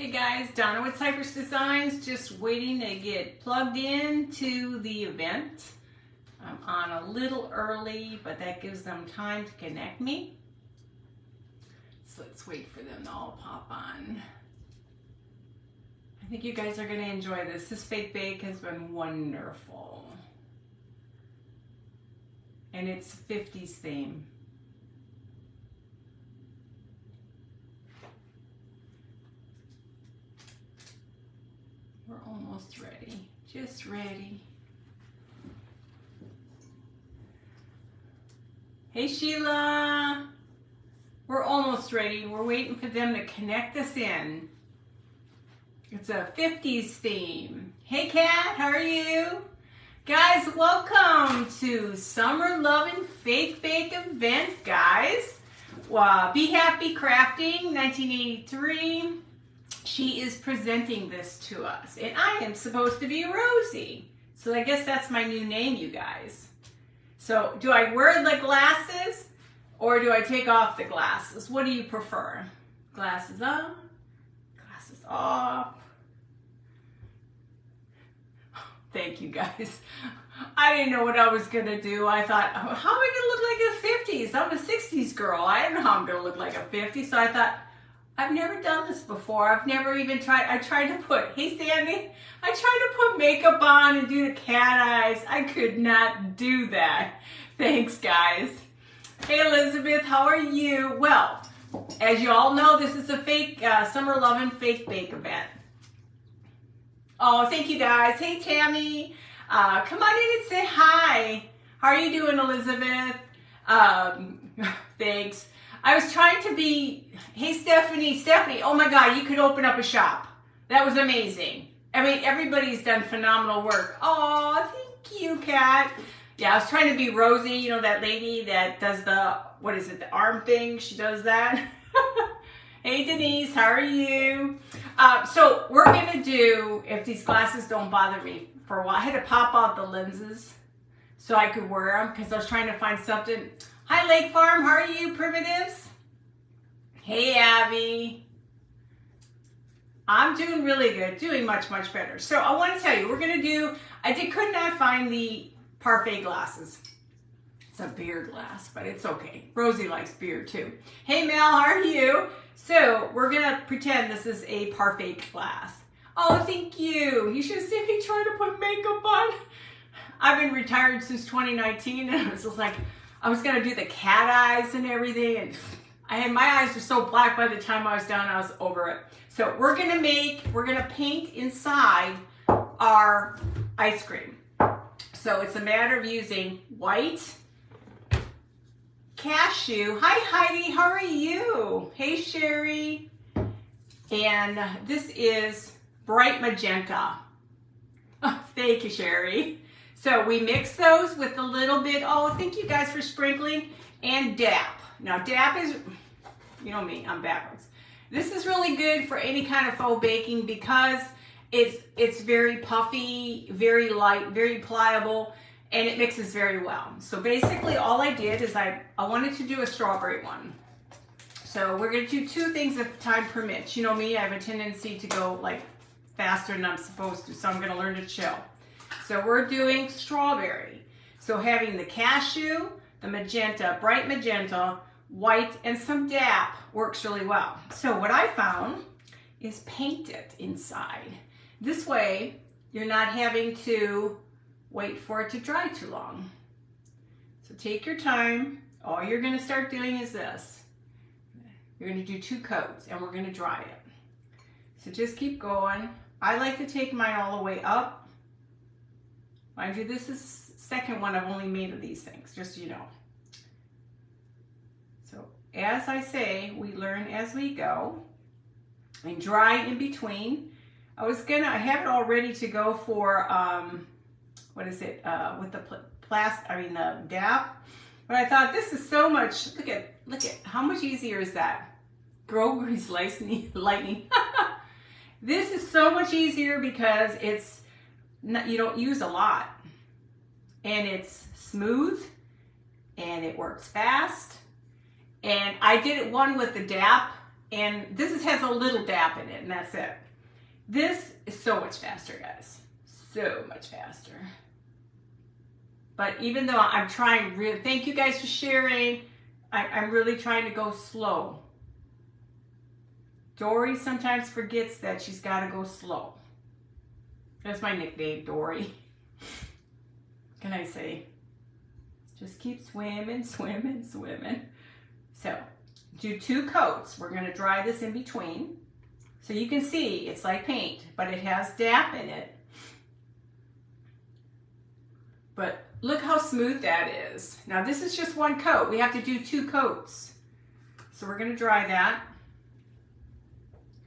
Hey guys, Donna with Cypress Designs, just waiting to get plugged in to the event. I'm on a little early, but that gives them time to connect me. So let's wait for them to all pop on. I think you guys are going to enjoy this. This fake bake has been wonderful. And it's 50's theme. We're almost ready, just ready. Hey Sheila, we're almost ready. We're waiting for them to connect us in. It's a 50's theme. Hey Kat, how are you? Guys, welcome to Summer Lovin' Fake Bake event, guys. Be Happy Crafting 1983. She is presenting this to us, and I am supposed to be Rosie. So I guess that's my new name, you guys. So do I wear the glasses or do I take off the glasses? What do you prefer? Glasses on, glasses off. Thank you guys. I didn't know what I was gonna do. I thought, how am I gonna look like a 50's? I'm a 60's girl. I don't know how I'm gonna look like a 50. So I thought, I've never done this before. I've never even tried. I tried to put, hey Sandy, I tried to put makeup on and do the cat eyes. I could not do that. Thanks guys. Hey Elizabeth, how are you? Well, as you all know, this is a fake Summer Lovin' Fake Bake event. Oh, thank you guys. Hey Tammy, come on in and say hi. How are you doing, Elizabeth? Thanks. I was trying to be, hey Stephanie, oh my God, you could open up a shop. That was amazing. I mean, everybody's done phenomenal work. Oh, thank you, Kat. Yeah, I was trying to be Rosie, you know, that lady that does the, what is it, the arm thing? She does that. Hey Denise, how are you? So we're gonna do, if these glasses don't bother me for a while, I had to pop out the lenses so I could wear them because I was trying to find something. Hi Lake Farm, how are you, Primitives? Hey Abby. I'm doing really good, doing much better. So I want to tell you, we're gonna do, could not find the parfait glasses. It's a beer glass, but it's okay. Rosie likes beer too. Hey Mel, how are you? So we're gonna pretend this is a parfait glass. Oh, thank you. You should have seen me trying to put makeup on. I've been retired since 2019 and I was just like, I was gonna do the cat eyes and everything, and my eyes were so black by the time I was done, I was over it. So we're gonna paint inside our ice cream. So it's a matter of using white, cashew. Hi Heidi, how are you? Hey Sherry. And this is bright magenta. Oh, thank you, Sherry. So we mix those with a little bit, oh, thank you guys for sprinkling, and DAP. Now DAP is, you know me, I'm backwards. This is really good for any kind of faux baking because it's very puffy, very light, very pliable, and it mixes very well. So basically all I did is I wanted to do a strawberry one. So we're gonna do two things if time permits. You know me, I have a tendency to go like faster than I'm supposed to, so I'm gonna learn to chill. So we're doing strawberry. So having the cashew, the magenta, bright magenta, white, and some DAP works really well. So what I found is paint it inside. This way, you're not having to wait for it to dry too long. So take your time. All you're gonna start doing is this. You're gonna do 2 coats and we're gonna dry it. So just keep going. I like to take mine all the way up. Mind you, this is the second one I've only made of these things, just so you know. So as I say, we learn as we go. And dry in between. I have it all ready to go for, what is it, with the the DAP. But I thought this is so much, look at how much easier is that? Groceries lightning. This is so much easier because you don't use a lot, and it's smooth, and it works fast. And I did it one with the DAP And this has a little dab in it, and that's it. This is so much faster, guys. So much faster. But even though I'm trying really, thank you guys for sharing. I'm really trying to go slow. Dory sometimes forgets that she's got to go slow. That's my nickname, Dory. What can I say? Just keep swimming, swimming, swimming. So, do 2 coats. We're going to dry this in between. So you can see it's like paint, but it has DAP in it. But look how smooth that is. Now this is just 1 coat. We have to do 2 coats. So we're going to dry that.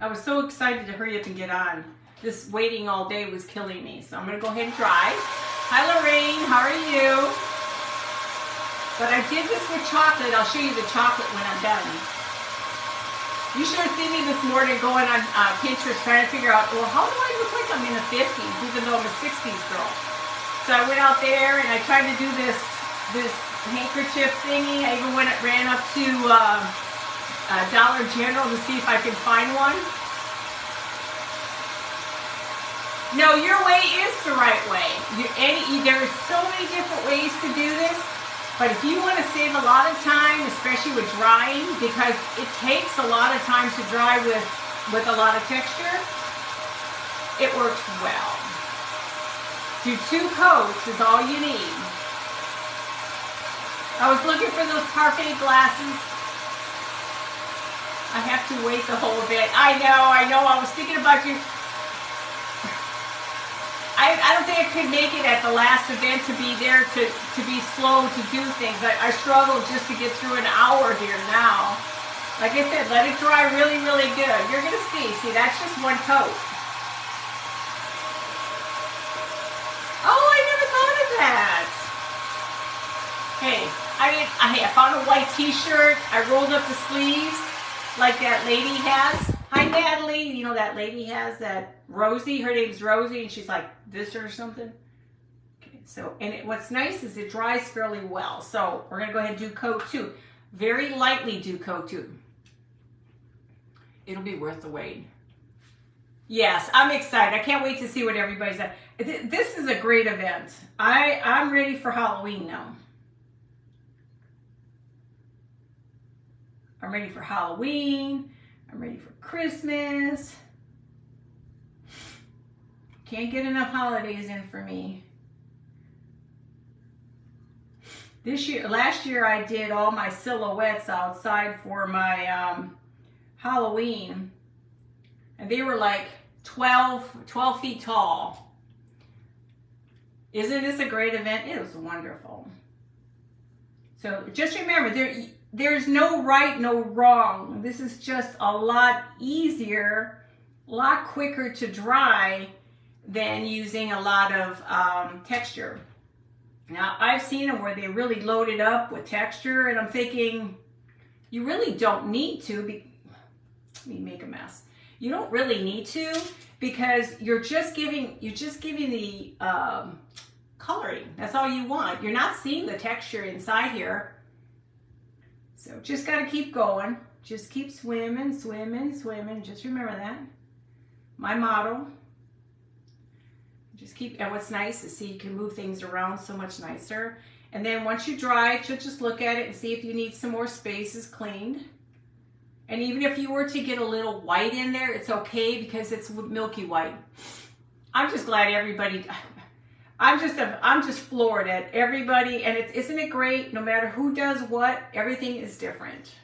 I was so excited to hurry up and get on. This waiting all day was killing me. So I'm going to go ahead and dry. Hi Lorraine, how are you? But I did this with chocolate. I'll show you the chocolate when I'm done. You should have seen me this morning going on Pinterest trying to figure out, well, how do I look like I'm in the 50s, even though I'm a 60s girl? So I went out there and I tried to do this handkerchief thingy. I even ran up to Dollar General to see if I could find one. No, your way is the right way. There are so many different ways to do this. But if you want to save a lot of time, especially with drying, because it takes a lot of time to dry with a lot of texture, it works well. Do 2 coats is all you need. I was looking for those parfait glasses. I have to wait the whole bit. I know. I was thinking about you. I don't think I could make it at the last event to be there to be slow to do things. I struggled just to get through an hour here now. Like I said, let it dry really, really good. You're going to see. See, that's just 1 coat. Oh, I never thought of that. Hey, I found a white t-shirt. I rolled up the sleeves like that lady has. Hi, Natalie. You know that lady has that Rosie. Her name's Rosie, and she's like this or something. Okay, so, and what's nice is it dries fairly well. So we're going to go ahead and do coat 2. Very lightly do coat 2. It'll be worth the wait. Yes, I'm excited. I can't wait to see what everybody's at. This is a great event. I'm ready for Halloween now. I'm ready for Halloween. I'm ready for Christmas. Can't get enough holidays in for me. Last year I did all my silhouettes outside for my Halloween. And they were like 12 feet tall. Isn't this a great event? It was wonderful. So just remember, there's no right, no wrong. This is just a lot easier, a lot quicker to dry than using a lot of texture. Now, I've seen them where they really load it up with texture, and I'm thinking, you really don't need to. Let me make a mess. You don't really need to, because you're just giving the coloring. That's all you want. You're not seeing the texture inside here. So just got to keep going. Just keep swimming, swimming, swimming. Just remember that. My motto. Just keep, and what's nice is see you can move things around so much nicer. And then once you dry it, you'll just look at it and see if you need some more spaces cleaned. And even if you were to get a little white in there, it's okay because it's milky white. I'm just glad everybody, I'm just floored at everybody, and isn't it great? No matter who does what, everything is different.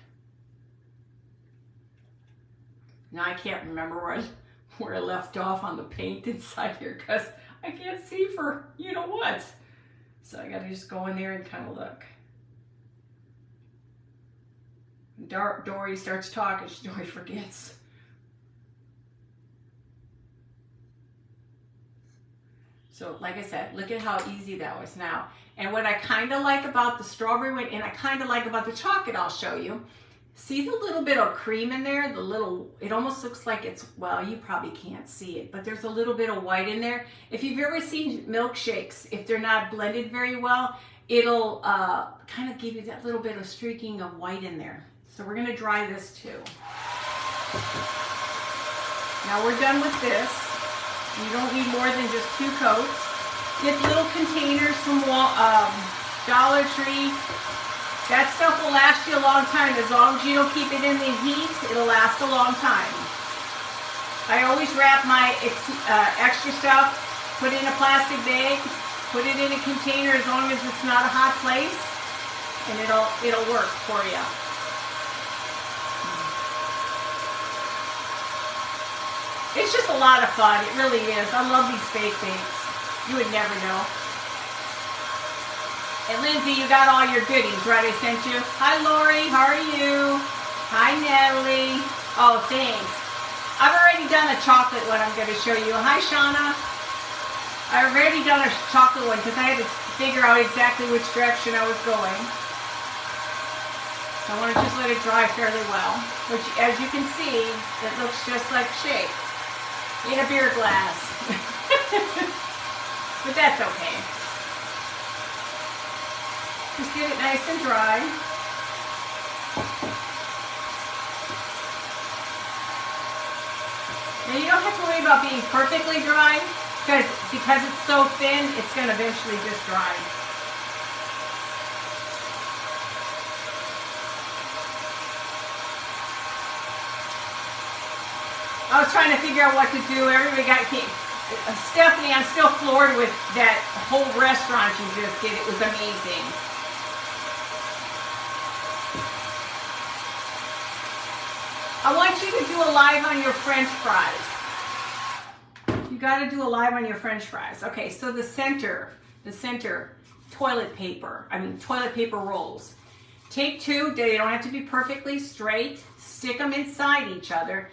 Now I can't remember where I left off on the paint inside here because I can't see for you know what. So I gotta just go in there and kind of look. Dory starts talking, Dory forgets. So like I said, look at how easy that was now. And what I kind of like about the strawberry one, and I kind of like about the chocolate, I'll show you. See the little bit of cream in there? It almost looks like it's, well, you probably can't see it, but there's a little bit of white in there. If you've ever seen milkshakes, if they're not blended very well, it'll kind of give you that little bit of streaking of white in there. So we're gonna dry this too. Now we're done with this. You don't need more than just 2 coats. Get little containers from Dollar Tree. That stuff will last you a long time. As long as you don't keep it in the heat, it'll last a long time. I always wrap my extra stuff, put it in a plastic bag, put it in a container as long as it's not a hot place, and it'll work for you. It's just a lot of fun. It really is. I love these fake bakes. You would never know. And Lindsay, you got all your goodies, right? I sent you. Hi, Lori. How are you? Hi, Natalie. Oh, thanks. I've already done a chocolate one I'm going to show you. Hi, Shauna. I've already done a chocolate one because I had to figure out exactly which direction I was going. So I want to just let it dry fairly well. Which, as you can see, it looks just like shake in a beer glass. But that's okay. Just get it nice and dry. Now you don't have to worry about being perfectly dry because it's so thin, it's going to eventually just dry. I was trying to figure out what to do. Everybody got Stephanie, I'm still floored with that whole restaurant you just did. It was amazing. I want you to do a live on your French fries. You got to do a live on your French fries. Okay, so the center toilet paper rolls. Take 2, they don't have to be perfectly straight. Stick them inside each other.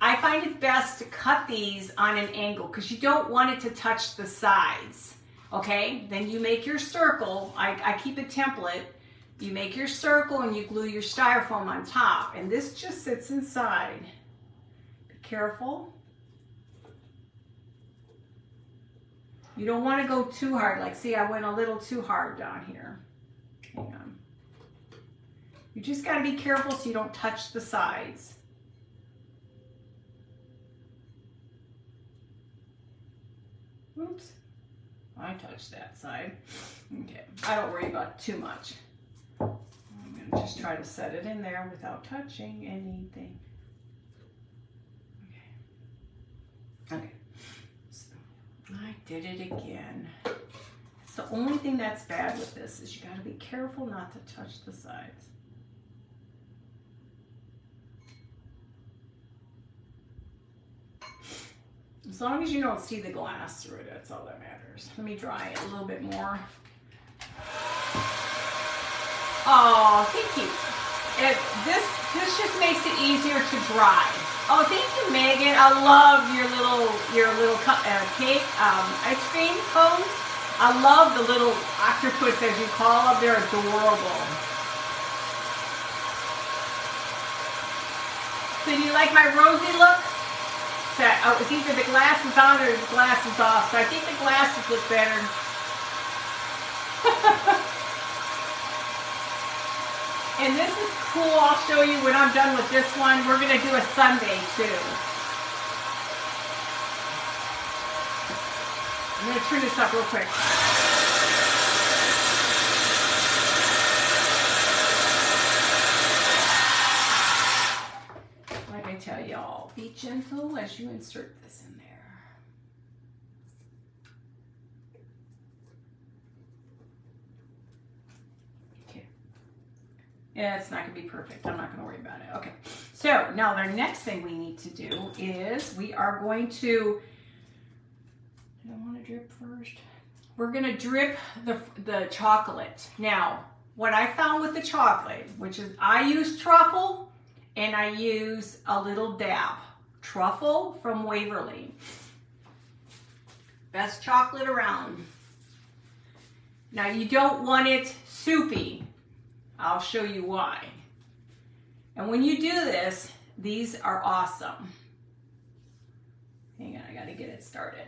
I find it best to cut these on an angle because you don't want it to touch the sides. Okay, then you make your circle. I keep a template. You make your circle and you glue your styrofoam on top, and this just sits inside. Be careful. You don't want to go too hard. Like, see, I went a little too hard down here. Hang on. You just got to be careful so you don't touch the sides. Oops, I touched that side. Okay, I don't worry about it too much. I'm going to just try to set it in there without touching anything. Okay, so I did it again. It's the only thing that's bad with this is you got to be careful not to touch the sides. As long as you don't see the glass through it, that's all that matters. Let me dry it a little bit more. Oh, thank you. This just makes it easier to dry. Oh, thank you, Megan. I love your little cake ice cream cones. I love the little octopus, as you call them. They're adorable. So do you like my rosy look? It's either the glasses on or the glasses off. So I think the glasses look better. And this is cool. I'll show you when I'm done with this one. We're going to do a sundae too. I'm going to turn this up real quick. Like I tell y'all, be gentle as you insert this in there. Okay. Yeah, it's not going to be perfect. I'm not going to worry about it. Okay. So now the next thing we need to do is we are going to, do I want to drip first? We're going to drip the chocolate. Now, what I found with the chocolate, which is I use truffle, and I use a little dab. Truffle from Waverly. Best chocolate around. Now you don't want it soupy. I'll show you why. And when you do this, these are awesome. Hang on, I gotta get it started.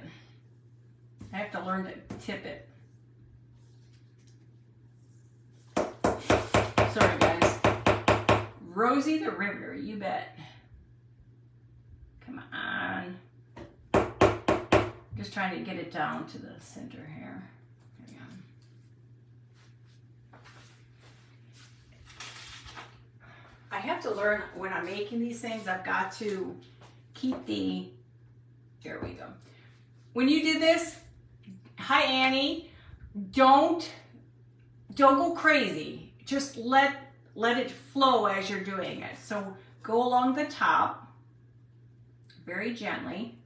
I have to learn to tip it. Sorry guys. Rosie the River, you bet. Just trying to get it down to the center here. Hang on. I have to learn when I'm making these things, I've got to keep here we go. When you do this, hi Annie, don't go crazy. Just let it flow as you're doing it. So go along the top very gently.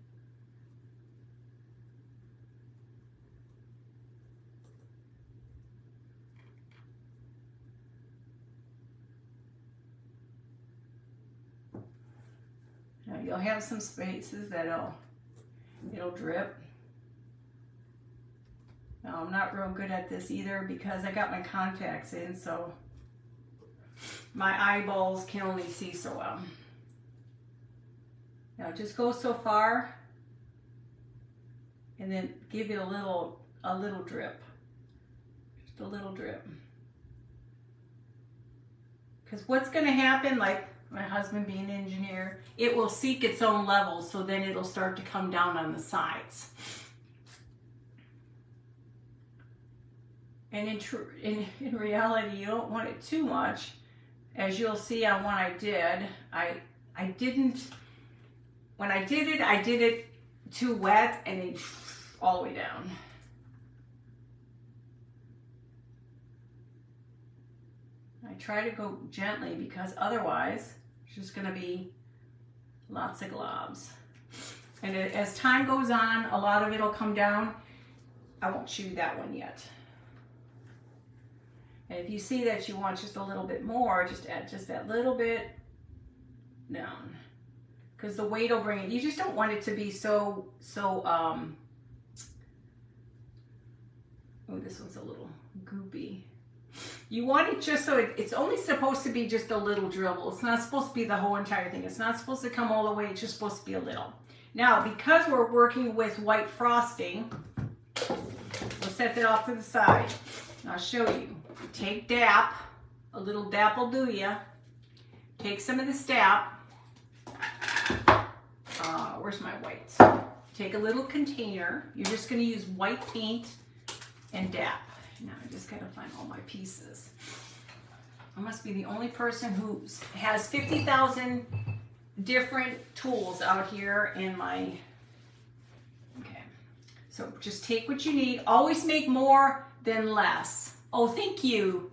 Now you'll have some spaces it'll drip. Now I'm not real good at this either because I got my contacts in, so my eyeballs can only see so well. Now just go so far and then give it a little drip. Just a little drip. Because what's going to happen, like my husband being an engineer, it will seek its own level, so then it'll start to come down on the sides. And in reality, you don't want it too much. As you'll see on one I did, when I did it too wet and it all the way down. I try to go gently because otherwise it's just going to be lots of globs. And as time goes on, a lot of it'll come down. I won't show you that one yet. And if you see that you want just a little bit more, just add just that little bit down. Because the weight will bring it. You just don't want it to be oh, this one's a little goopy. You want it just so it's only supposed to be just a little dribble. It's not supposed to be the whole entire thing. It's not supposed to come all the way. It's just supposed to be a little. Now, because we're working with white frosting, we'll set that off to the side. I'll show you. Take DAP. A little DAP will do ya. Take some of this DAP. Where's my whites? Take a little container. You're just going to use white paint and DAP. Now I just got to find all my pieces. I must be the only person who has 50,000 different tools out here in my... Okay. So just take what you need. Always make more than less. Oh, thank you.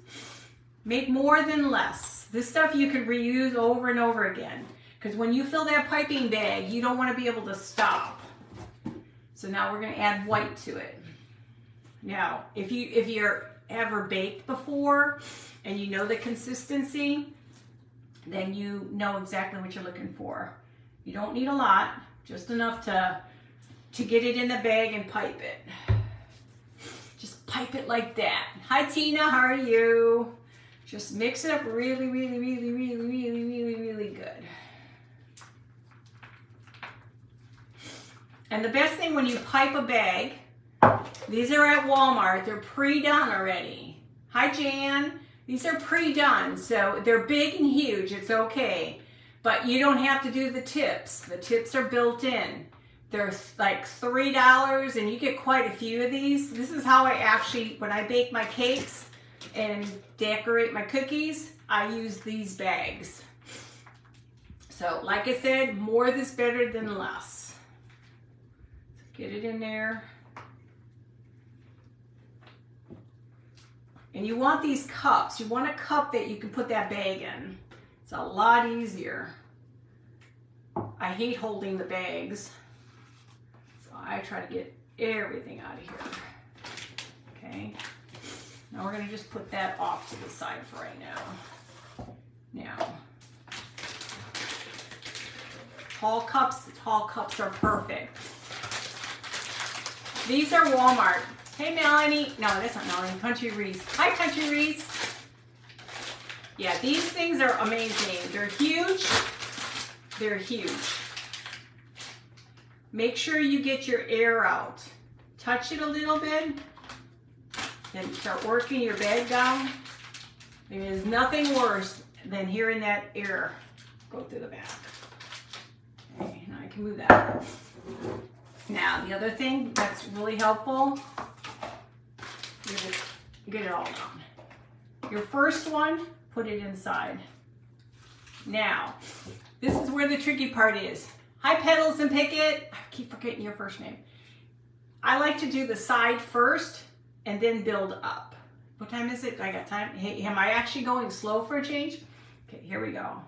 Make more than less. This stuff you can reuse over and over again. Because when you fill that piping bag, you don't want to be able to stop. So now we're going to add white to it. Now, if you're ever baked before and you know the consistency, then you know exactly what you're looking for. You don't need a lot, just enough to get it in the bag and pipe it. Just pipe it like that. Hi Tina, how are you? Just mix it up really, really, really, really, really, really, really good. And the best thing when you pipe a bag, these are at Walmart, they're pre-done already. Hi Jan, these are pre-done, so they're big and huge, it's okay. But you don't have to do the tips. The tips are built in. They're like $3 and you get quite a few of these. This is how I actually, when I bake my cakes and decorate my cookies, I use these bags. So like I said, more is better than less. Get it in there. And you want these cups. You want a cup that you can put that bag in. It's a lot easier. I hate holding the bags. So I try to get everything out of here. Okay. Now we're going to just put that off to the side for right now. Now, tall cups are perfect. These are Walmart. Hey Melanie, no that's not Melanie, Country Reese. Hi Country Reese. Yeah, these things are amazing. They're huge. They're huge. Make sure you get your air out. Touch it a little bit. Then start working your bag down. There is nothing worse than hearing that air go through the back. Okay, now I can move that. Now, the other thing that's really helpful, get it all done. Your first one, put it inside. Now, this is where the tricky part is. Hi, Petals and Picket. I keep forgetting your first name. I like to do the side first and then build up. What time is it? I got time. Hey, am I actually going slow for a change? Okay, here we go.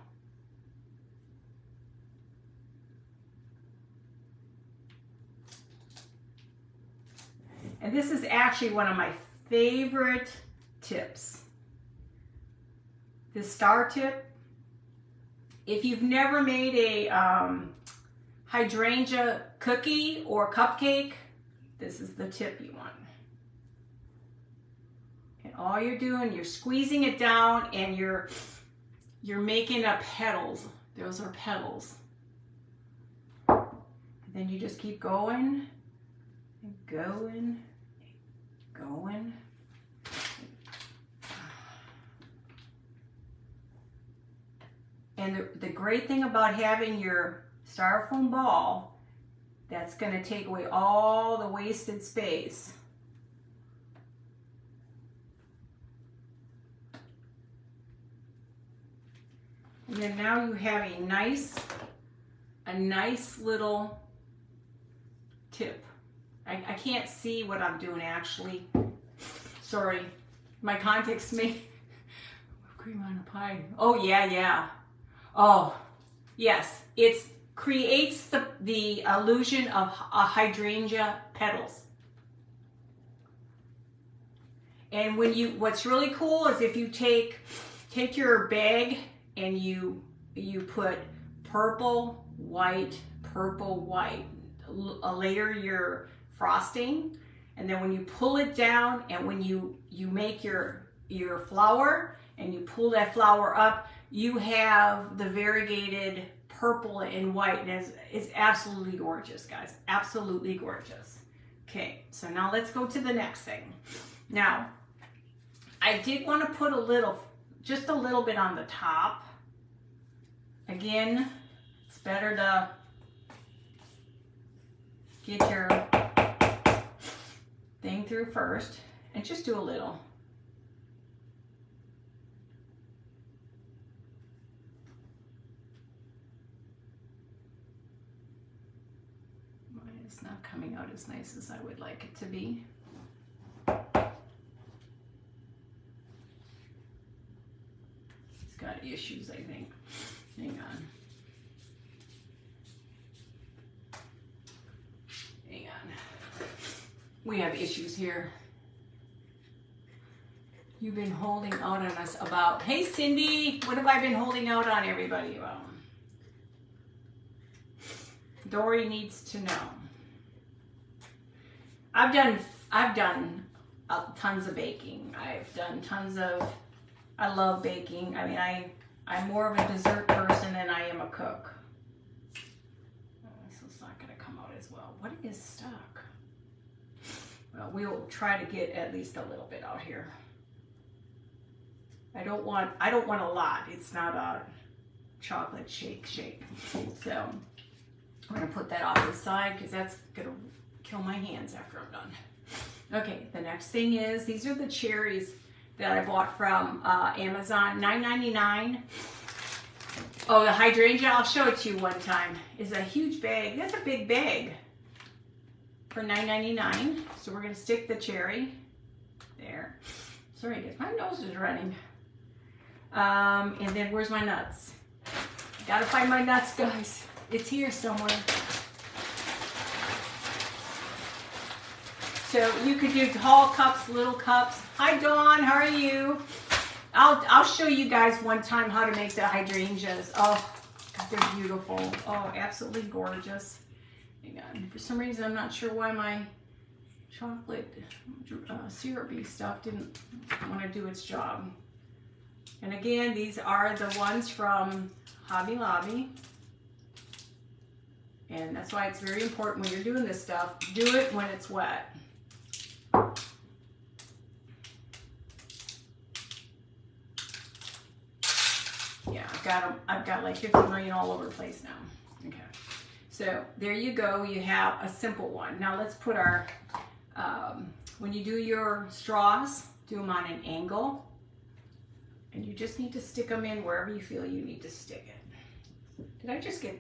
And this is actually one of my favorite tips. This star tip. If you've never made a hydrangea cookie or cupcake, this is the tip you want. And all you're doing, you're squeezing it down and you're making up petals. Those are petals. And then you just keep going and going. Going. And the great thing about having your styrofoam ball, that's going to take away all the wasted space. And then now you have a nice little tip. I can't see what I'm doing actually. Sorry, my contacts made cream on a pie. Oh yeah. Oh yes, it creates the illusion of a hydrangea petals. And what's really cool is if you take your bag and you put purple, white, layer your frosting, and then when you pull it down and when you make your flower and you pull that flower up, you have the variegated purple and white, and it's absolutely gorgeous, guys. Absolutely gorgeous. Okay, so now let's go to the next thing. Now, I did want to put just a little bit on the top. Again, it's better to get your thing through first and just do a little. Mine is not coming out as nice as I would like it to be. It's got issues, I think. Hang on. We have issues here. You've been holding out on us about, hey Cindy, what have I been holding out on everybody about? Dory needs to know. I've done tons of baking. I've done tons of, I love baking. I mean, I'm more of a dessert person than I am a cook. So it's not gonna come out as well. What is stuck? Well, we'll try to get at least a little bit out here. I don't want a lot. It's not a chocolate shake. So I'm gonna put that off to the side because that's gonna kill my hands after I'm done. Okay, the next thing is, these are the cherries that I bought from Amazon, $9.99. Oh, the hydrangea, I'll show it to you one time, is a huge bag. That's a big bag for $9.99. So we're gonna stick the cherry there. Sorry guys, my nose is running. And then where's my nuts? Gotta find my nuts, guys. It's here somewhere. So you could do tall cups, little cups. Hi Dawn, how are you? I'll show you guys one time how to make the hydrangeas. Oh, they're beautiful. Oh, absolutely gorgeous. Hang on. For some reason, I'm not sure why my chocolate syrupy stuff didn't want to do its job. And again, these are the ones from Hobby Lobby. And that's why it's very important when you're doing this stuff, do it when it's wet. Yeah, I've got like 50 million all over the place now. Okay. So there you go, you have a simple one. Now let's put our, when you do your straws, do them on an angle. And you just need to stick them in wherever you feel you need to stick it.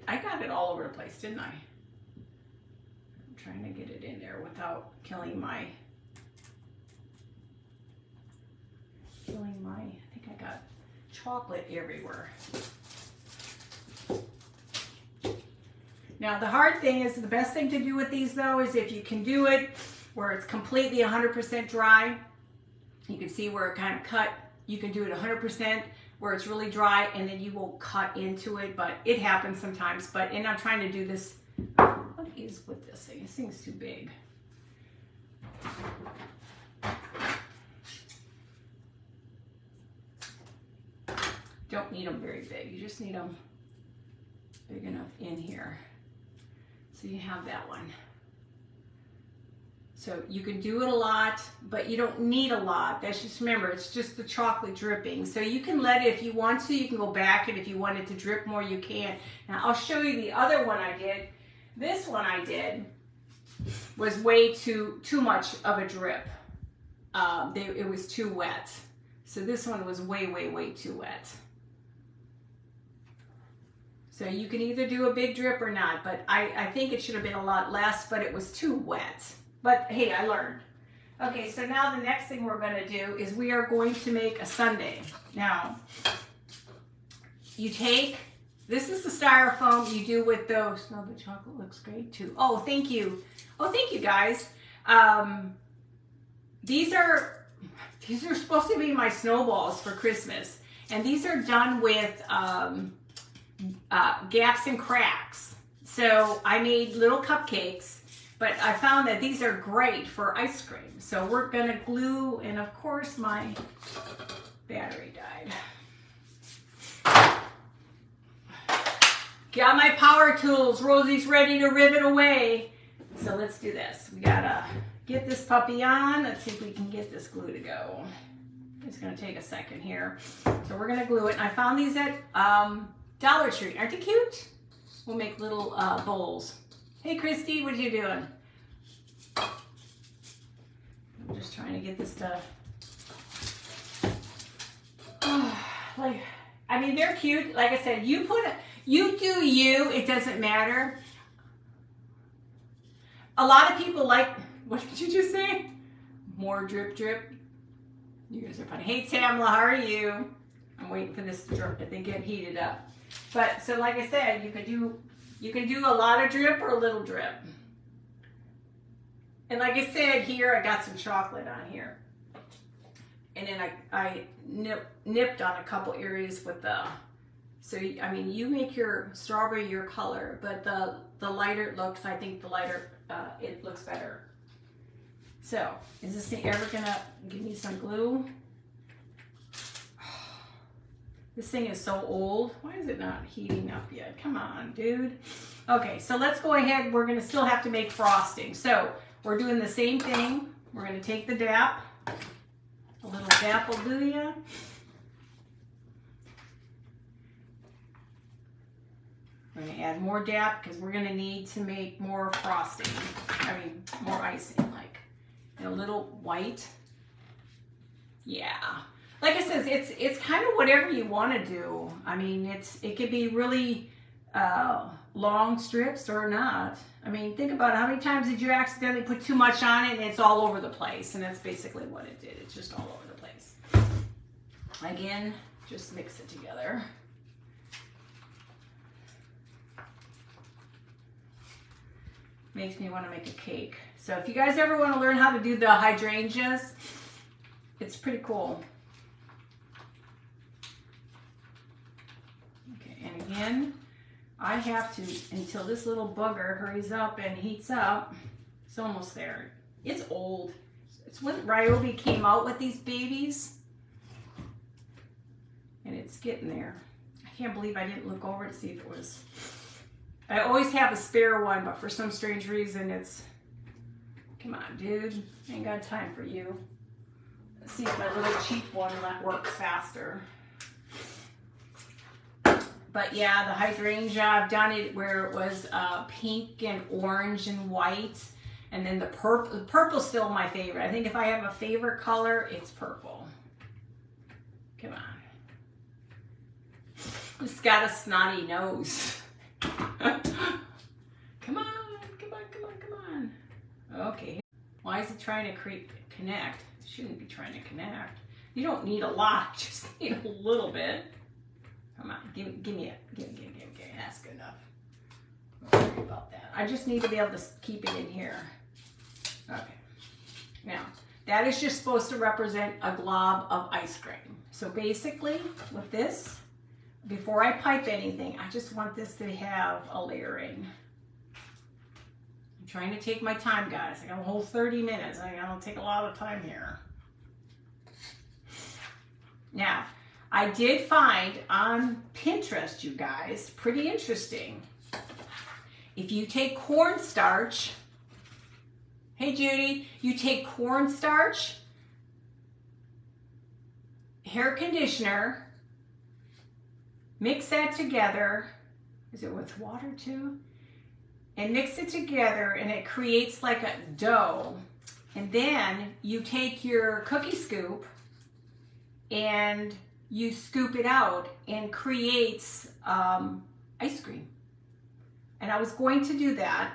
I got it all over the place, didn't I? I'm trying to get it in there without killing my, I think I got chocolate everywhere. Now the hard thing is, the best thing to do with these though, is if you can do it where it's completely 100% dry. You can see where it kind of cut. You can do it 100% where it's really dry, and then you will cut into it, but it happens sometimes. And I'm trying to do this, what is with this thing? This thing's too big. Don't need them very big. You just need them big enough in here. So you have that one. So you can do it a lot, but you don't need a lot. That's just, remember, it's just the chocolate dripping. So you can let it, if you want to, you can go back, and if you want it to drip more, you can. Now I'll show you the other one I did. This one I did was way too much of a drip. It was too wet. So this one was way, way, way too wet. So you can either do a big drip or not, but I think it should have been a lot less, but it was too wet. But hey, I learned. Okay, so now the next thing we're going to do is we are going to make a sundae. Now, you take, this is the styrofoam you do with those. Oh, the chocolate looks great too. Oh, thank you. Oh, thank you guys. These are supposed to be my snowballs for Christmas. And these are done with gaps and cracks. So I made little cupcakes. But I found that these are great for ice cream. So we're gonna glue, and of course my battery died. Got my power tools. Rosie's ready to rivet away. So let's do this. We gotta get this puppy on. Let's see if we can get this glue to go. It's gonna take a second here. So we're gonna glue it. And I found these at Dollar Tree. Aren't they cute? We'll make little bowls. Hey, Christy, what are you doing? I'm just trying to get this stuff. I mean, they're cute. Like I said, you do you. It doesn't matter. A lot of people like, what did you just say? More drip, drip. You guys are funny. Hey, Tamla, how are you? I'm waiting for this to drip, but they get heated up. But so, like I said, you can do a lot of drip or a little drip. And like I said, here I got some chocolate on here. And then I nipped on a couple areas with the, so I mean, you make your strawberry your color, but the lighter it looks, I think the lighter it looks better. So, is this thing ever gonna give me some glue? This thing is so old. Why is it not heating up yet? Come on, dude. Okay, so let's go ahead. We're gonna still have to make frosting. So we're doing the same thing. We're gonna take the dap. A little dap will do ya. We're gonna add more dap because we're gonna need to make more frosting. I mean, more icing, like, and a little white. Yeah. Like I said, it's kind of whatever you want to do. I mean, it could be really long strips or not. I mean, think about it. How many times did you accidentally put too much on it and it's all over the place? And that's basically what it did. It's just all over the place. Again, just mix it together. Makes me want to make a cake. So if you guys ever want to learn how to do the hydrangeas, it's pretty cool. And again, I have to, until this little bugger hurries up and heats up. It's almost there. It's old. It's when Ryobi came out with these babies. And it's getting there. I can't believe I didn't look over to see if it was. I always have a spare one, but for some strange reason it's, come on, dude. I ain't got time for you. Let's see if my little cheap one works faster. But yeah, the hydrangea, I've done it where it was pink and orange and white. And then the purple. The purple's still my favorite. I think if I have a favorite color, it's purple. Come on. It's got a snotty nose. Come on, come on, come on, come on. Okay. Why is it trying to connect? It shouldn't be trying to connect. You don't need a lot, just need a little bit. Come on, give me it. Give me. That's good enough. Don't worry about that. I just need to be able to keep it in here. Okay. Now, that is just supposed to represent a glob of ice cream. So basically, with this, before I pipe anything, I just want this to have a layering. I'm trying to take my time, guys. I got a whole 30 minutes. I don't take a lot of time here. Now, I did find on Pinterest, you guys, pretty interesting. If you take cornstarch, hey Judy, you take cornstarch, hair conditioner, mix that together. Is it with water too? And mix it together and it creates like a dough. And then you take your cookie scoop and you scoop it out and creates ice cream. And I was going to do that,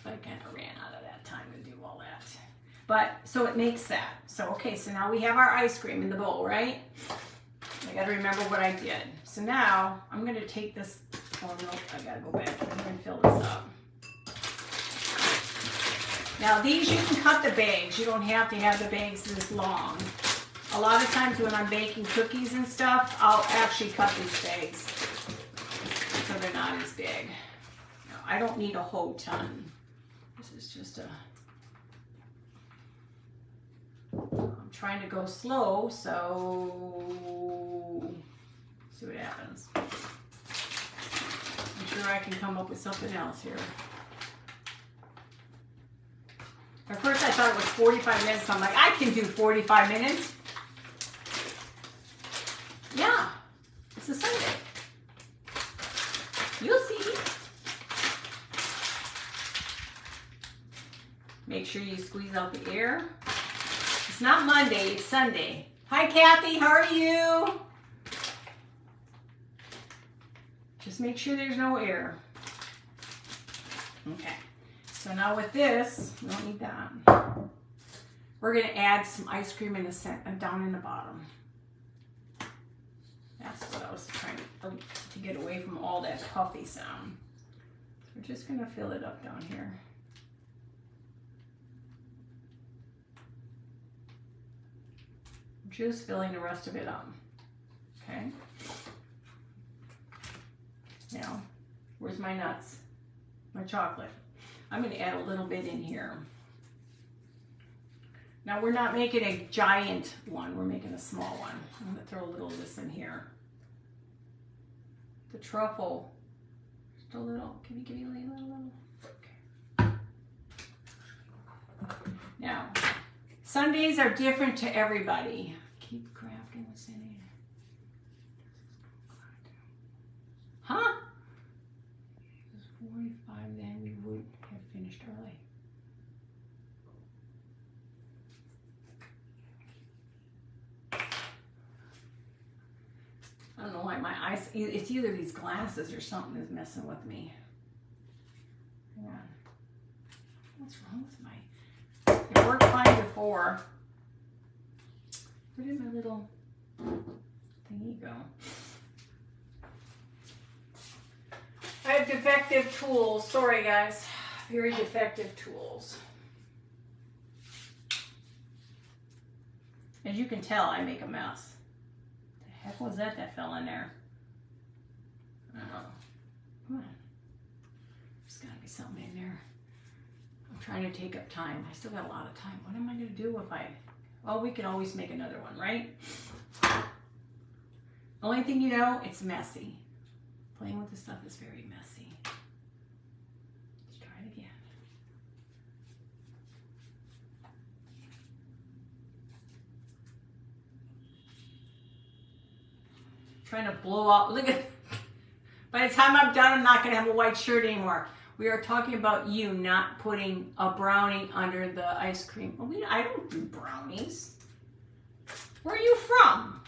but I kind of ran out of that time to do all that. But, so it makes that. So, okay, so now we have our ice cream in the bowl, right? I gotta remember what I did. So now, I'm gonna take this, oh no, I gotta go back. I'm gonna fill this up. Now these, you can cut the bags. You don't have to have the bags this long. A lot of times when I'm baking cookies and stuff, I'll actually cut these bags so they're not as big. No, I don't need a whole ton. This is just a... I'm trying to go slow, so see what happens. I'm sure I can come up with something else here. At first I thought it was 45 minutes, so I'm like, I can do 45 minutes. Yeah, it's a Sunday. You'll see. Make sure you squeeze out the air. It's not Monday, it's Sunday. Hi Kathy, how are you? Just make sure there's no air. Okay, so now with this, we don't need that. We're gonna add some ice cream in the center, down in the bottom. That's what I was trying to get away from all that puffy sound. So we're just gonna fill it up down here. Just filling the rest of it up. Okay. Now, where's my nuts? My chocolate. I'm gonna add a little bit in here. Now we're not making a giant one, we're making a small one. I'm gonna throw a little of this in here. The truffle, just a little, can you give me a little? Okay. Now, Sundays are different to everybody. Keep crafting what's in here. Huh? It was 45, then we would have finished early. I don't know why my eyes, it's either these glasses or something is messing with me. Hang on. What's wrong with my, it worked fine before. Where did my little thingy go? I have defective tools. Sorry guys, very defective tools. As you can tell, I make a mess. The heck was that fell in there? I don't know. Come on. There's gotta be something in there. I'm trying to take up time. I still got a lot of time. What am I gonna do if I, well, we can always make another one, right? Only thing you know, it's messy. Playing with this stuff is very messy. Let's try it again. trying to blow out. Look at, by the time I'm done, I'm not going to have a white shirt anymore. We are talking about you not putting a brownie under the ice cream. Well, I don't do brownies. Where are you from?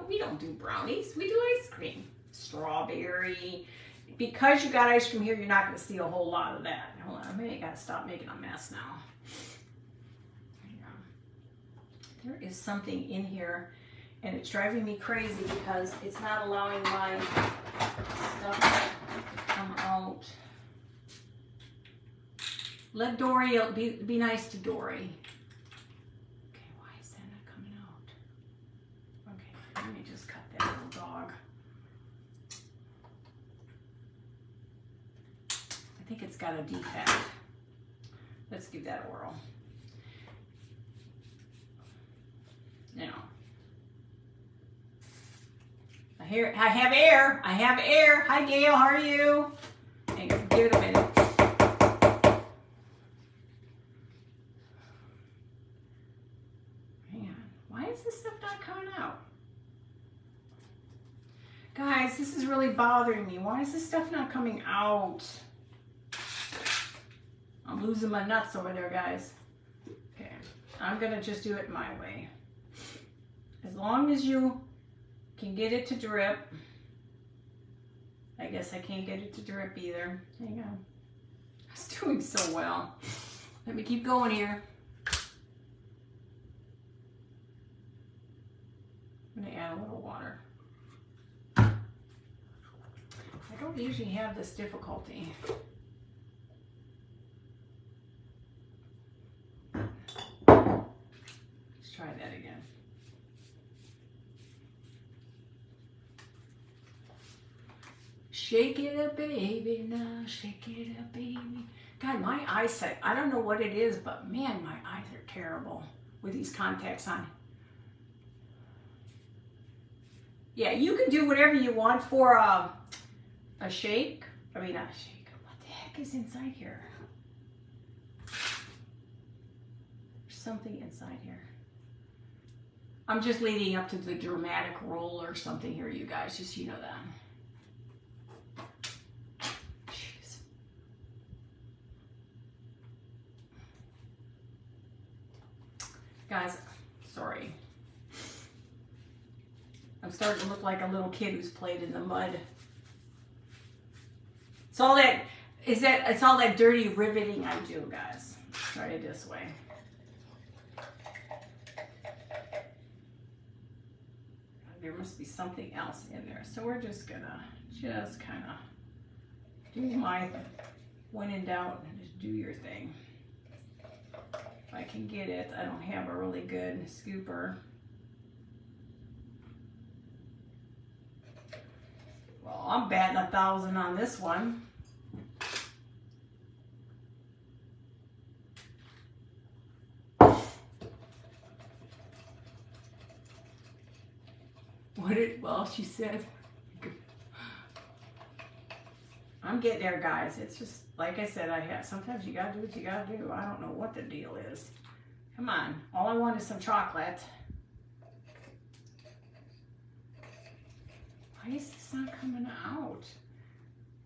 We don't do brownies. We do ice cream. Strawberry. Because you got ice cream here, you're not going to see a whole lot of that. Hold on, I got to stop making a mess now. There is something in here, and it's driving me crazy because it's not allowing my stuff to come out. Let Dory, be nice to Dory. Okay, why is that not coming out? Okay, let me just cut that little dog. I think it's got a defect. Let's give that a whirl. Now, I have air. I have air. Hi, Gail. How are you? Hang on, give it a minute. Hang on. Why is this stuff not coming out? Guys, this is really bothering me. Why is this stuff not coming out? I'm losing my nuts over there, guys. Okay, I'm gonna just do it my way. As long as you can get it to drip. I guess I can't get it to drip either. Hang on. I was doing so well. Let me keep going here. I'm gonna add a little water. I don't usually have this difficulty. Let's try that again. Shake it up, baby, now shake it up, baby. God, my eyesight, I don't know what it is, but man, my eyes are terrible with these contacts on. Yeah, you can do whatever you want for a shake. I mean, not a shake. What the heck is inside here? There's something inside here. I'm just leading up to the dramatic roll or something here, you guys, just so you know that. Guys, sorry. I'm starting to look like a little kid who's played in the mud. It's all that, it's all that dirty riveting I do, guys. Let's try it this way. There must be something else in there. So we're just gonna kind of do my, when in doubt, just do your thing. If I can get it, I don't have a really good scooper. Well, I'm batting 1,000 on this one. Well, she said, I'm getting there, guys. It's just, like I said, sometimes you gotta do what you gotta do. I don't know what the deal is. Come on, all I want is some chocolate. Why is this not coming out?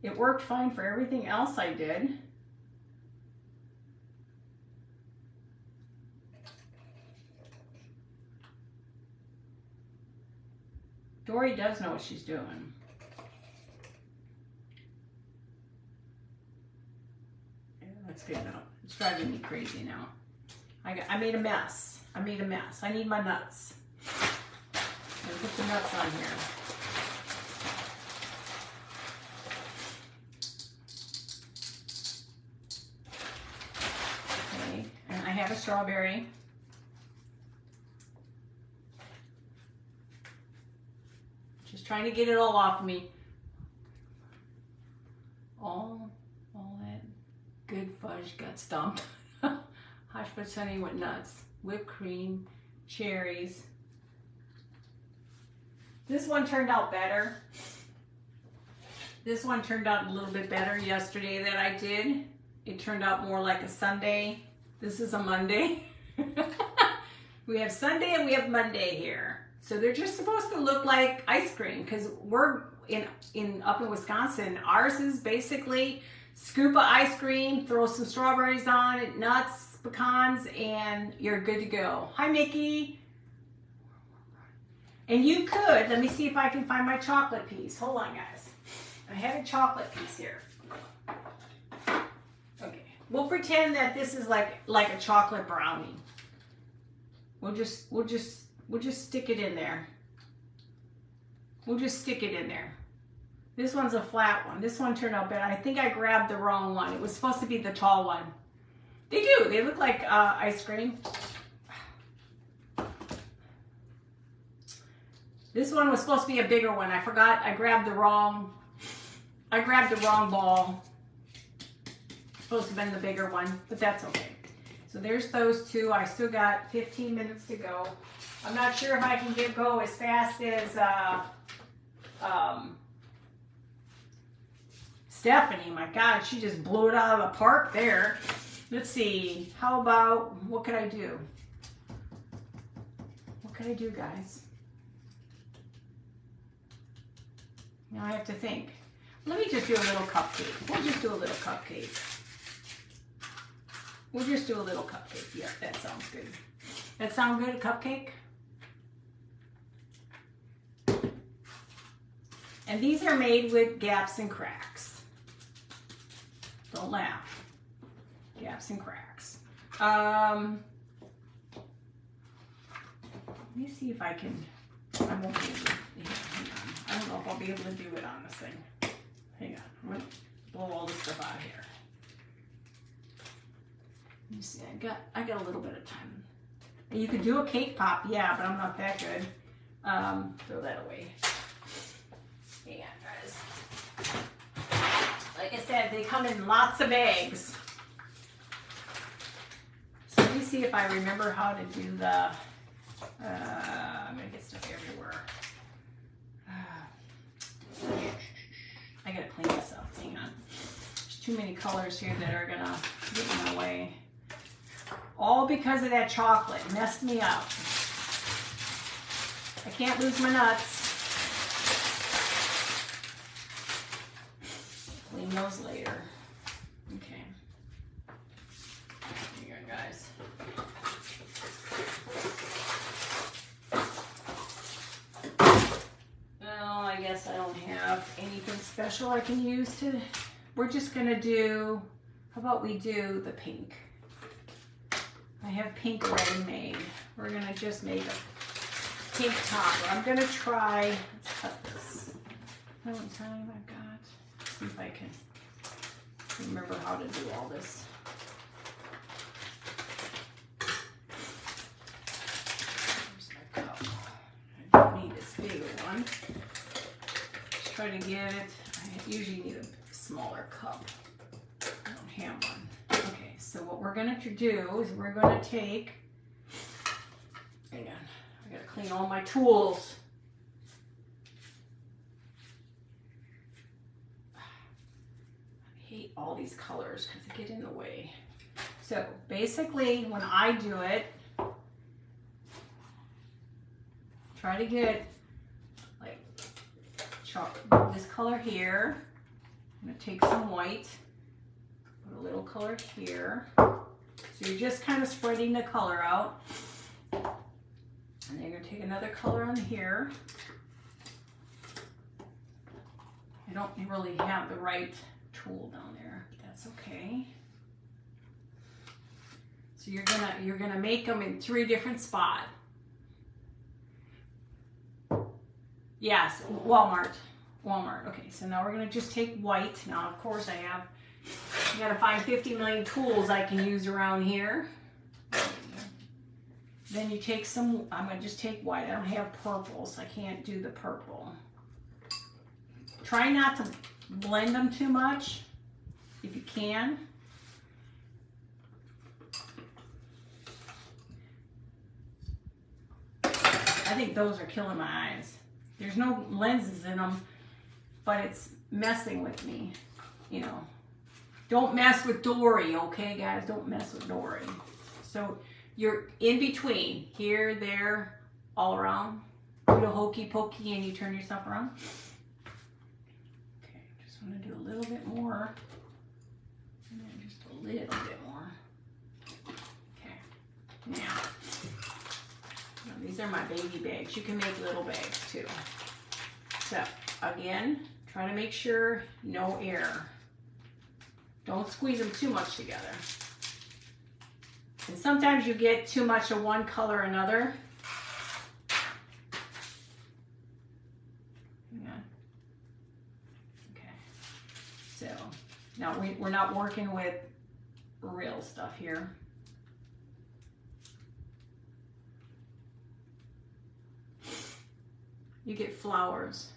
It worked fine for everything else I did. Dory does know what she's doing. Yeah, that's good enough. It's driving me crazy now. I made a mess. I made a mess. I need my nuts. I'm gonna put the nuts on here. Okay, and I have a strawberry. Just trying to get it all off me. All that good fudge got stumped. Hot fudge honey went nuts. Whipped cream, cherries. This one turned out better. This one turned out a little bit better yesterday that I did. It turned out more like a Sunday. This is a Monday. We have Sunday and we have Monday here. So they're just supposed to look like ice cream because we're up in Wisconsin. Ours is basically scoop of ice cream, throw some strawberries on it, nuts, pecans, and you're good to go. Hi, Mickey. And you could, let me see if I can find my chocolate piece. Hold on, guys. I have a chocolate piece here. Okay, we'll pretend that this is like a chocolate brownie. We'll just stick it in there. We'll just stick it in there. This one's a flat one. This one turned out better. I think I grabbed the wrong one. It was supposed to be the tall one. They do. They look like ice cream. This one was supposed to be a bigger one. I forgot. I grabbed the wrong ball. Supposed to have been the bigger one, but that's okay. So there's those two. I still got 15 minutes to go. I'm not sure if I can go as fast as Stephanie. My God, she just blew it out of the park there. Let's see. How about, what could I do? What could I do, guys? Now I have to think. Let me just do a little cupcake. We'll just do a little cupcake. We'll just do a little cupcake. Yeah, that sounds good. That sound good, a cupcake? And these are made with gaps and cracks. Don't laugh. Gaps and cracks. Let me see if I can, I won't be able to, hang on. I don't know if I'll be able to do it on this thing. Hang on, I'm gonna blow all this stuff out of here. Let me see, I got a little bit of time. You could do a cake pop, yeah, but I'm not that good. Throw that away. Yeah, guys. Like I said, they come in lots of bags. So let me see if I remember how to do the, I'm gonna get stuff everywhere. I gotta clean this up, hang on. There's too many colors here that are gonna get in my way. All because of that chocolate, messed me up. I can't lose my nuts. Clean those later. Okay. Here you go, guys. Well, I guess I don't have anything special I can use to, we're just gonna do, how about we do the pink? I have pink already made. We're gonna just make a pink topper. I'm gonna try, let's cut this. How much time I've got? See if I can remember how to do all this. Where's my cup? I don't need this bigger one. Just try to get it. I usually need a smaller cup. I don't have one. Okay, so what we're going to do is we're going to take, hang on, I got to clean all my tools. I hate all these colors because they get in the way. So basically when I do it, try to get like this color here. I'm going to take some white. Put a little color here. So you're just kind of spreading the color out. And then you're going to take another color on here. I don't really have the right tool down there, but that's okay. So you're gonna make them in 3 different spots. Yes, Walmart. Okay, so now we're gonna just take white. Now, of course, I gotta find 50 million tools I can use around here. Then you take some, I'm gonna just take white. I don't have purple, so I can't do the purple. Try not to blend them too much, if you can. I think those are killing my eyes. There's no lenses in them, but it's messing with me, you know. Don't mess with Dory, okay, guys? Don't mess with Dory. So you're in between, here, there, all around. little hokey pokey and you turn yourself around. Okay, just want to do a little bit more. And then just a little bit more. Okay, now these are my baby bags. You can make little bags too. So again, try to make sure no air. Don't squeeze them too much together. And sometimes you get too much of one color or another. Yeah. Okay. So now we're not working with real stuff here. You get flowers.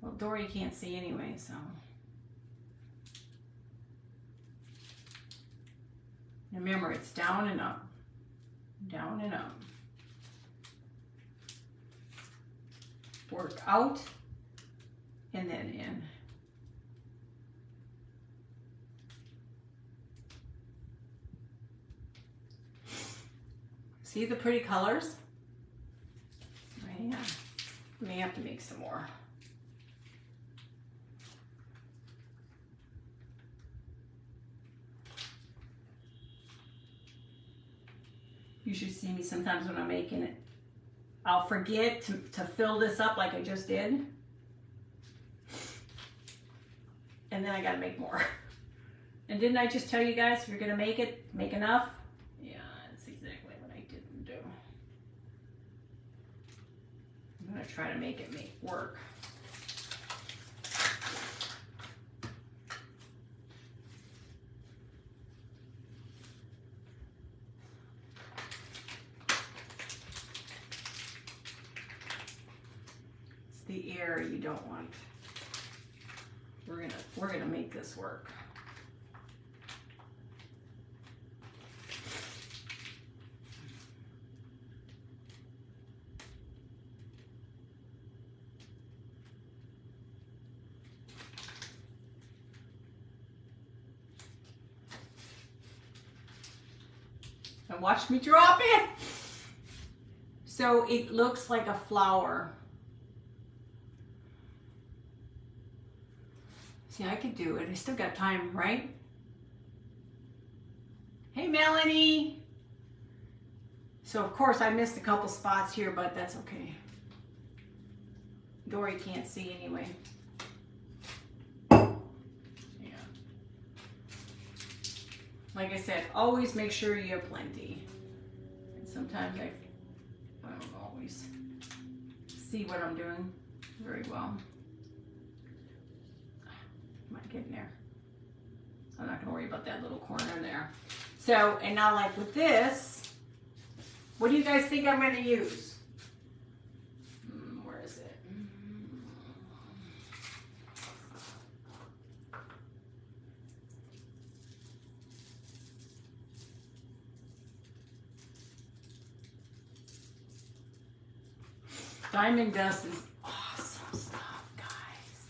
Well, Dory can't see anyway, so. Remember, it's down and up, down and up. Work out and then in. See the pretty colors? Man, I may have to make some more. You should see me sometimes when I'm making it. I'll forget to fill this up like I just did. And then I gotta make more. And didn't I just tell you guys if you're gonna make it, make enough? Yeah, that's exactly what I didn't do. I'm gonna try to make it work. The air you don't want. We're gonna make this work. And watch me drop it. So it looks like a flower. See, I could do it. I still got time, right? Hey, Melanie. So, of course, I missed a couple spots here, but that's okay. Dory can't see anyway. Yeah. Like I said, always make sure you have plenty. And sometimes I don't always see what I'm doing very well. Might get in there. I'm not gonna worry about that little corner there. So, and now like with this, what do you guys think I'm gonna use? Where is it? Diamond dust is awesome stuff, guys.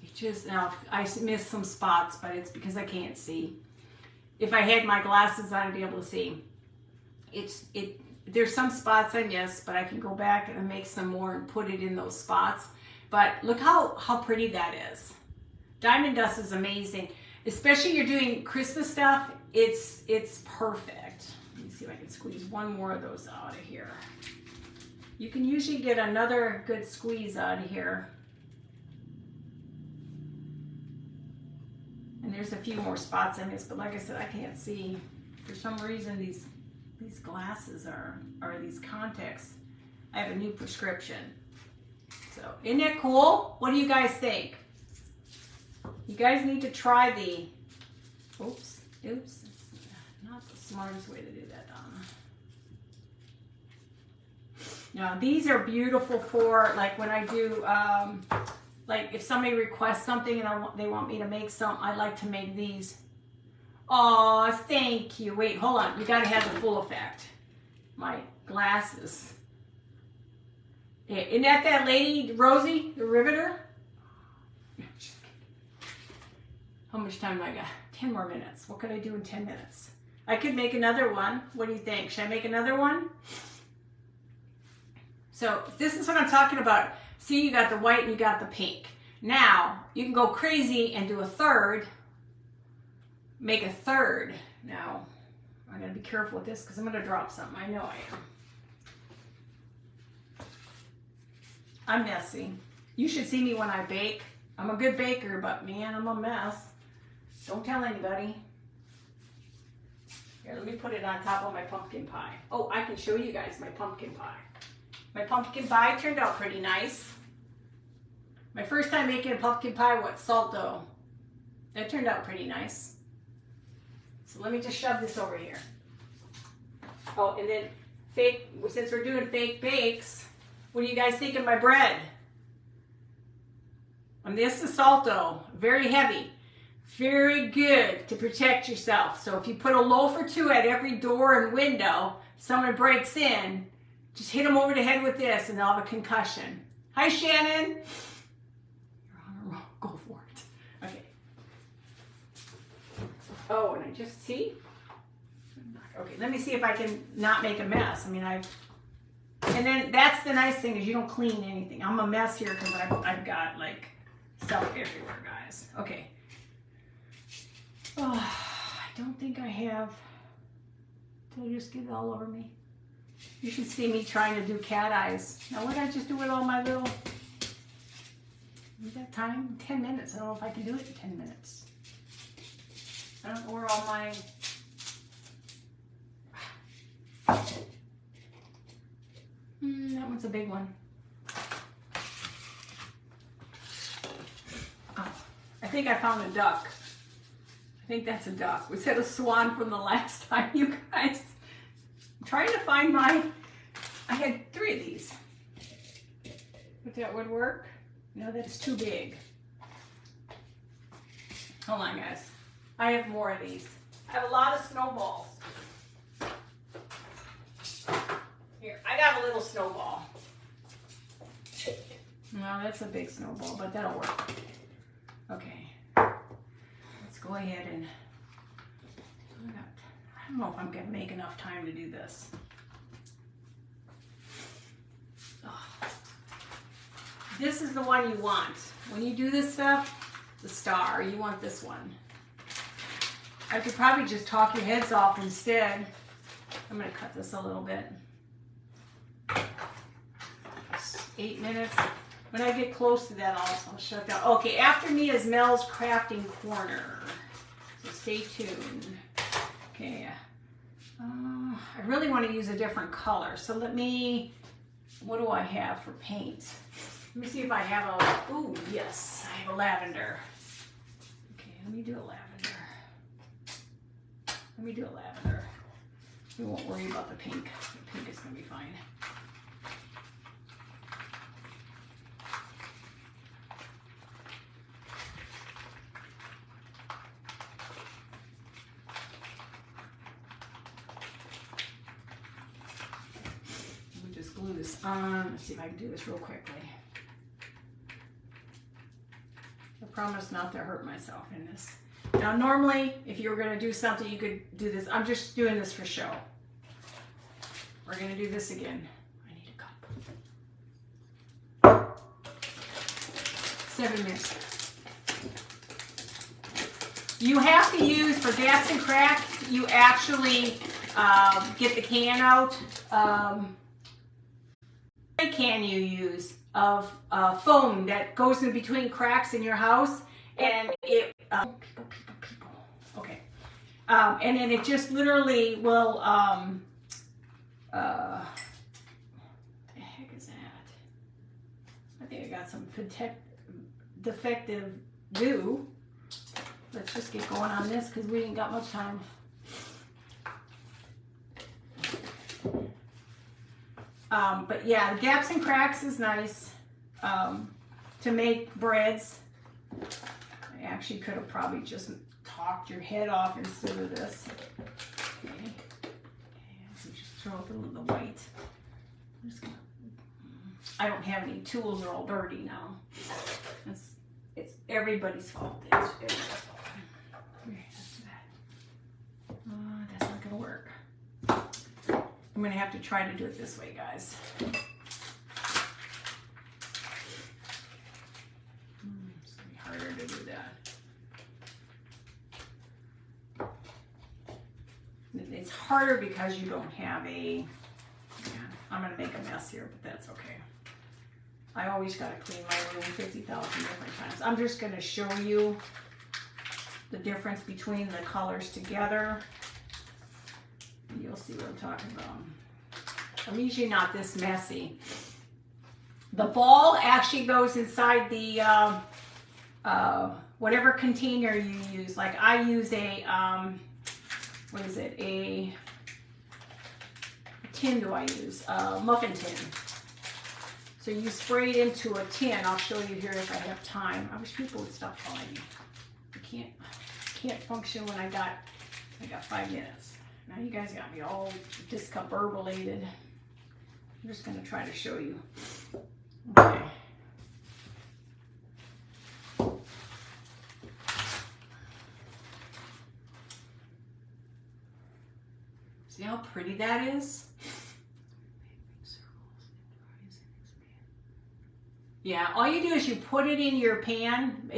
It just, now I missed some spots, but it's because I can't see. If I had my glasses on, I'd be able to see. There's some spots I missed, but I can go back and make some more and put it in those spots. But look how pretty that is. Diamond dust is amazing. Especially you're doing Christmas stuff, it's perfect. Let me see if I can squeeze one more of those out of here. You can usually get another good squeeze out of here. And there's a few more spots I missed, but like I said, I can't see. For some reason, these glasses or these contacts, I have a new prescription. So, isn't that cool? What do you guys think? You guys need to try the, oops, it's not the smartest way to do that, Donna. Now, these are beautiful for, like when I do, like if somebody requests something and they want me to make some, I like to make these. Oh, thank you. Wait, hold on. You got to have the full effect. My glasses. Yeah, isn't that lady, Rosie, the riveter? How much time do I got? 10 more minutes. What could I do in 10 minutes? I could make another one. What do you think? Should I make another one? So this is what I'm talking about. See, you got the white and you got the pink. Now, you can go crazy and do a third. Make a third. Now, I gotta be careful with this because I'm gonna drop something. I know I am. I'm messy. You should see me when I bake. I'm a good baker, but man, I'm a mess. Don't tell anybody. Here, let me put it on top of my pumpkin pie. Oh, I can show you guys my pumpkin pie. My pumpkin pie turned out pretty nice. My first time making a pumpkin pie with salt dough. That turned out pretty nice. So let me just shove this over here. Oh, and then since we're doing fake bakes, what do you guys think of my bread? And this is salt dough, very heavy. Very good to protect yourself. So if you put a loaf or two at every door and window, someone breaks in, just hit them over the head with this and they'll have a concussion. Hi, Shannon. You're on a roll. Go for it. Okay. Oh, and I just see. Okay, let me see if I can not make a mess. I mean, and then that's the nice thing is you don't clean anything. I'm a mess here because I've got like stuff everywhere, guys. Okay. Oh, I don't think I have. Did I just get it all over me? You should see me trying to do cat eyes. Now, what did I just do with all my little... Is that time? 10 minutes. I don't know if I can do it in 10 minutes. I don't know where all my... that one's a big one. Oh, I think I found a duck. I think that's a duck. Was that a swan from the last time, you guys? I'm trying to find I had 3 of these. But that would work. No, that's too big. Hold on, guys. I have more of these. I have a lot of snowballs. Here, I got a little snowball. No, that's a big snowball, but that'll work. Okay. Let's go ahead and... I don't know if I'm going to make enough time to do this. Oh. This is the one you want. When you do this stuff, the star, you want this one. I could probably just talk your heads off instead. I'm going to cut this a little bit. 8 minutes. When I get close to that, I'll shut down. Okay, after me is Mel's Crafting Corner. So stay tuned. Okay. I really want to use a different color. So what do I have for paint? Let me see if I have ooh, yes, I have a lavender. Okay, let me do a lavender. We won't worry about the pink. The pink is going to be fine. Glue this on. Let's see if I can do this real quickly. I promise not to hurt myself in this. Now, normally, if you were going to do something, you could do this. I'm just doing this for show. We're going to do this again. I need a cup. 7 minutes. You have to use, for Gaps and Cracks, you actually get the can out. Can you use of foam that goes in between cracks in your house, and it people. Okay, and then it just literally will. What the heck is that? I think I got some defective glue. Let's just get going on this because we ain't got much time. But yeah, the Gaps and Cracks is nice to make breads. I actually could have probably just talked your head off instead of this. Okay, so just throw up the white. I don't have any tools; they're all dirty now. It's everybody's fault. It's everybody's fault. That's not gonna work. I'm gonna have to try to do it this way, guys. It's gonna be harder to do that. It's harder because you don't have a, yeah, I'm gonna make a mess here, but that's okay. I always gotta clean my room 50,000 different times. I'm just gonna show you the difference between the colors together. You'll see what I'm talking about. I'm usually not this messy. The ball actually goes inside the whatever container you use. Like I use a what is it? A tin do I use? A muffin tin. So you spray it into a tin. I'll show you here if I have time. I wish people would stop calling me. I can't function when I got 5 minutes. Now you guys got me all discombobulated. I'm just gonna try to show you. Okay. See how pretty that is? Yeah, all you do is you put it in your pan.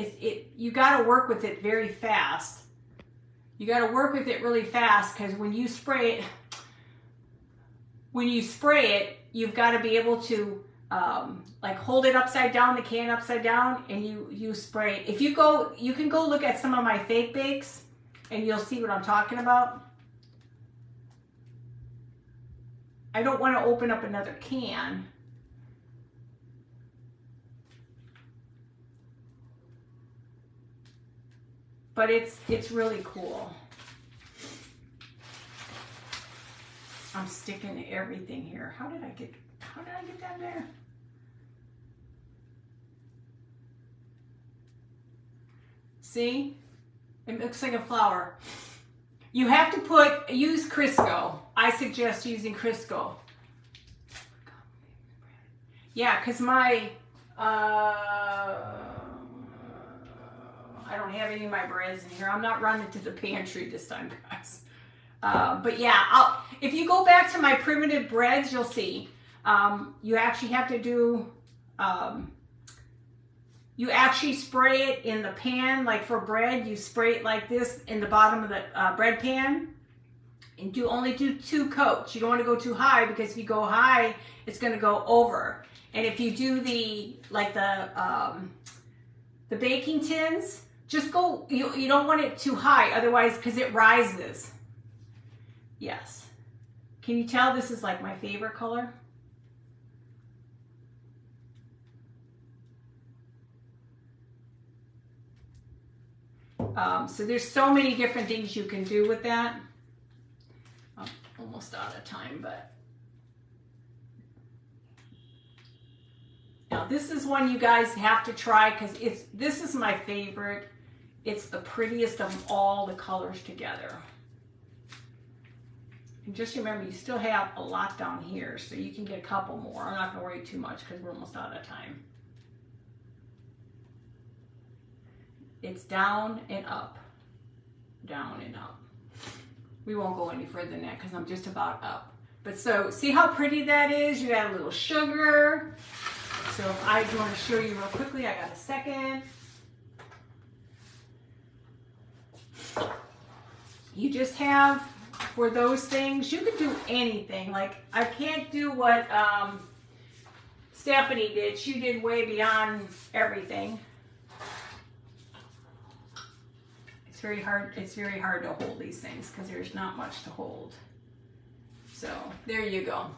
You got to work with it very fast. You got to work with it really fast because when you spray it, you've got to be able to like hold it upside down, the can upside down, and you spray it. If you can go look at some of my fake bakes, and you'll see what I'm talking about. I don't want to open up another can. But it's really cool. I'm sticking to everything here. How did I get that there? See? It looks like a flower. You have to use Crisco. I suggest using Crisco. Yeah, because my I don't have any of my breads in here. I'm not running to the pantry this time, guys. But yeah, if you go back to my primitive breads, you'll see. You actually have to do, you actually spray it in the pan, like for bread, you spray it like this in the bottom of the bread pan. And only do 2 coats. You don't want to go too high because if you go high, it's going to go over. And if you do the baking tins, just go, you don't want it too high, otherwise, because it rises. Yes. Can you tell this is like my favorite color? So there's so many different things you can do with that. I'm almost out of time, but. Now this is one you guys have to try because this is my favorite. It's the prettiest of all the colors together. And just remember, you still have a lot down here, so you can get a couple more. I'm not going to worry too much because we're almost out of time. It's down and up. Down and up. We won't go any further than that because I'm just about up. But so, see how pretty that is? You add a little sugar. So if I want to show you real quickly, I got a second. You just have, for those things, you can do anything. Like, I can't do what Stephanie did. She did way beyond everything. It's very hard to hold these things because there's not much to hold. So, there you go.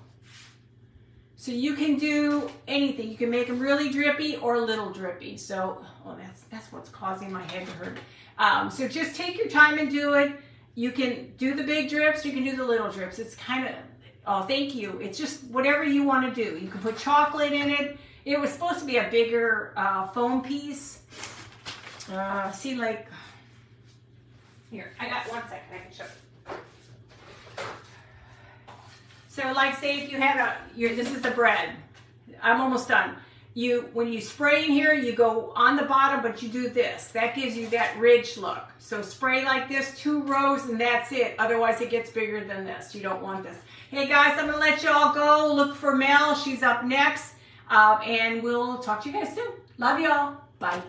So you can do anything. You can make them really drippy or a little drippy. So, well, that's what's causing my head to hurt. So just take your time and do it. You can do the big drips, you can do the little drips. It's kind of, oh, thank you. It's just whatever you want to do. You can put chocolate in it. It was supposed to be a bigger foam piece. See, like, here, I got 1 second, I can show you. So like say if you had this is the bread. I'm almost done. when you spray in here, you go on the bottom, but you do this. That gives you that ridge look. So spray like this, 2 rows, and that's it. Otherwise, it gets bigger than this. You don't want this. Hey guys, I'm gonna let y'all go. Look for Mel. She's up next. And we'll talk to you guys soon. Love y'all. Bye.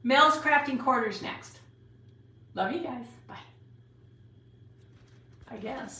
Mel's Crafting Corners next. Love you guys. Bye. I guess.